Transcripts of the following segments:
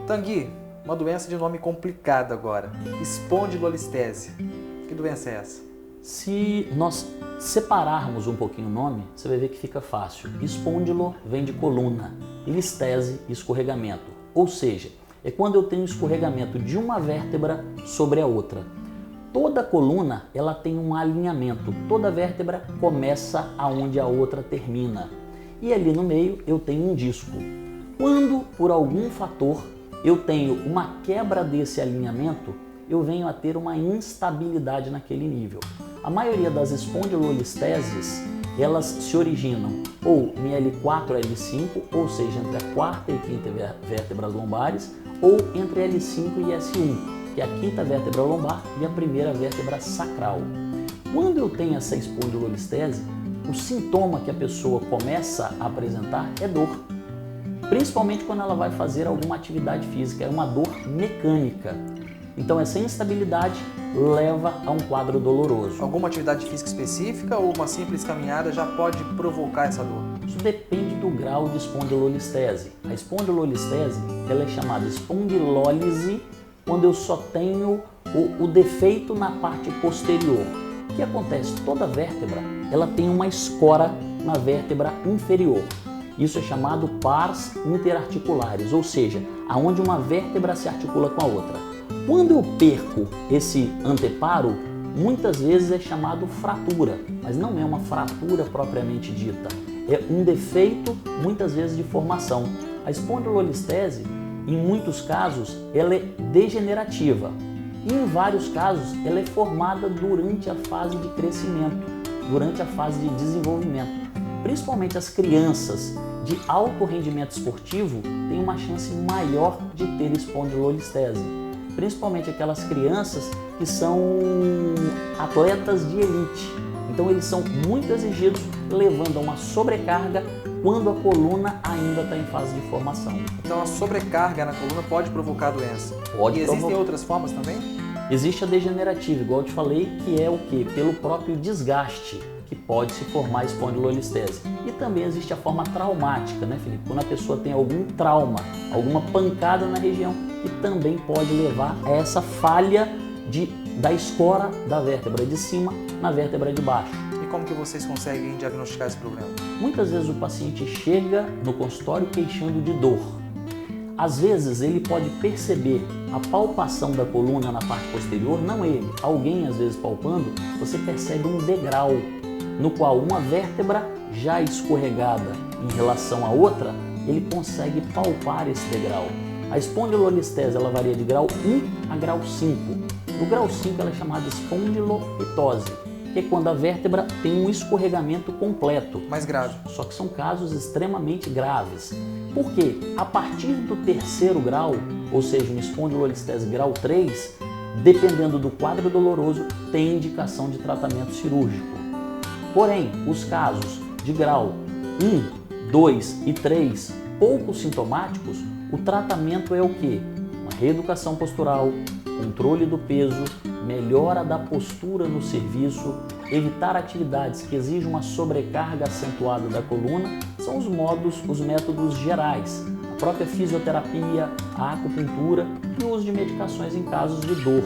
Tanguy, uma doença de nome complicado agora, espondilolistese. Que doença é essa? Se nós separarmos um pouquinho o nome, você vai ver que fica fácil. Espondilo vem de coluna e listese, escorregamento. Ou seja, é quando eu tenho escorregamento de uma vértebra sobre a outra. Toda coluna ela tem um alinhamento, toda vértebra começa aonde a outra termina. E ali no meio eu tenho um disco. Quando, por algum fator, eu tenho uma quebra desse alinhamento, eu venho a ter uma instabilidade naquele nível. A maioria das espondilolisteses, elas se originam ou em L4 ou L5, ou seja, entre a quarta e quinta vértebras lombares, ou entre L5 e S1, que é a quinta vértebra lombar e a primeira vértebra sacral. Quando eu tenho essa espondilolistese, o sintoma que a pessoa começa a apresentar é dor. Principalmente quando ela vai fazer alguma atividade física, é uma dor mecânica. Então essa instabilidade leva a um quadro doloroso. Alguma atividade física específica ou uma simples caminhada já pode provocar essa dor? Isso depende do grau de espondilolistese. A espondilolistese ela é chamada espondilólise quando eu só tenho o defeito na parte posterior. O que acontece? Toda vértebra ela tem uma escora na vértebra inferior. Isso é chamado pars interarticulares, ou seja, aonde uma vértebra se articula com a outra. Quando eu perco esse anteparo, muitas vezes é chamado fratura, mas não é uma fratura propriamente dita. É um defeito, muitas vezes, de formação. A espondilolistese, em muitos casos, ela é degenerativa. E em vários casos, ela é formada durante a fase de crescimento, durante a fase de desenvolvimento. Principalmente as crianças de alto rendimento esportivo têm uma chance maior de ter espondilolistese. Principalmente aquelas crianças que são atletas de elite. Então eles são muito exigidos, levando a uma sobrecarga quando a coluna ainda está em fase de formação. Então a sobrecarga na coluna pode provocar doença? Pode. E existem outras formas também? Existe a degenerativa, igual eu te falei, que é o quê? Pelo próprio desgaste que pode se formar a espondilolistese. E também existe a forma traumática, né, Felipe? Quando a pessoa tem algum trauma, alguma pancada na região, que também pode levar a essa falha da escora da vértebra de cima na vértebra de baixo. E como que vocês conseguem diagnosticar esse problema? Muitas vezes o paciente chega no consultório queixando de dor. Às vezes ele pode perceber a palpação da coluna na parte posterior, não ele, alguém às vezes palpando, você percebe um degrau no qual uma vértebra já escorregada em relação à outra, ele consegue palpar esse degrau. A espondilolistese ela varia de grau 1 a grau 5. No grau 5 ela é chamada espondilolitose, que é quando a vértebra tem um escorregamento completo. Mais grave. Só que são casos extremamente graves. Por quê? A partir do terceiro grau, ou seja, uma espondilolistese grau 3, dependendo do quadro doloroso, tem indicação de tratamento cirúrgico. Porém, os casos de grau 1, 2 e 3, pouco sintomáticos, o tratamento é o quê? Uma reeducação postural, controle do peso, melhora da postura no serviço, evitar atividades que exigem uma sobrecarga acentuada da coluna, são os métodos gerais. A própria fisioterapia, a acupuntura e o uso de medicações em casos de dor.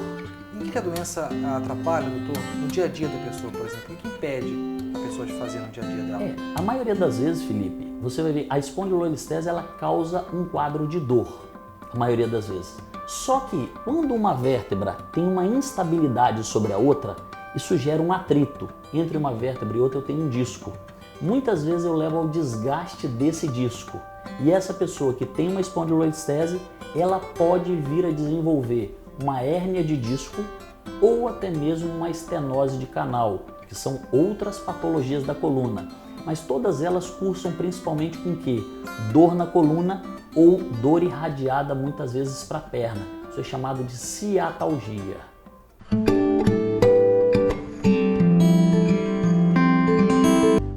O que a doença atrapalha, doutor, no dia a dia da pessoa, por exemplo? O que impede a pessoa de fazer no dia a dia dela? A maioria das vezes, Felipe, você vai ver, a espondilolistese ela causa um quadro de dor, a maioria das vezes. Só que quando uma vértebra tem uma instabilidade sobre a outra, isso gera um atrito. Entre uma vértebra e outra eu tenho um disco. Muitas vezes eu levo ao desgaste desse disco. E essa pessoa que tem uma espondilolistese, ela pode vir a desenvolver uma hérnia de disco ou até mesmo uma estenose de canal, que são outras patologias da coluna. Mas todas elas cursam principalmente com quê? Dor na coluna ou dor irradiada muitas vezes para a perna. Isso é chamado de ciatalgia.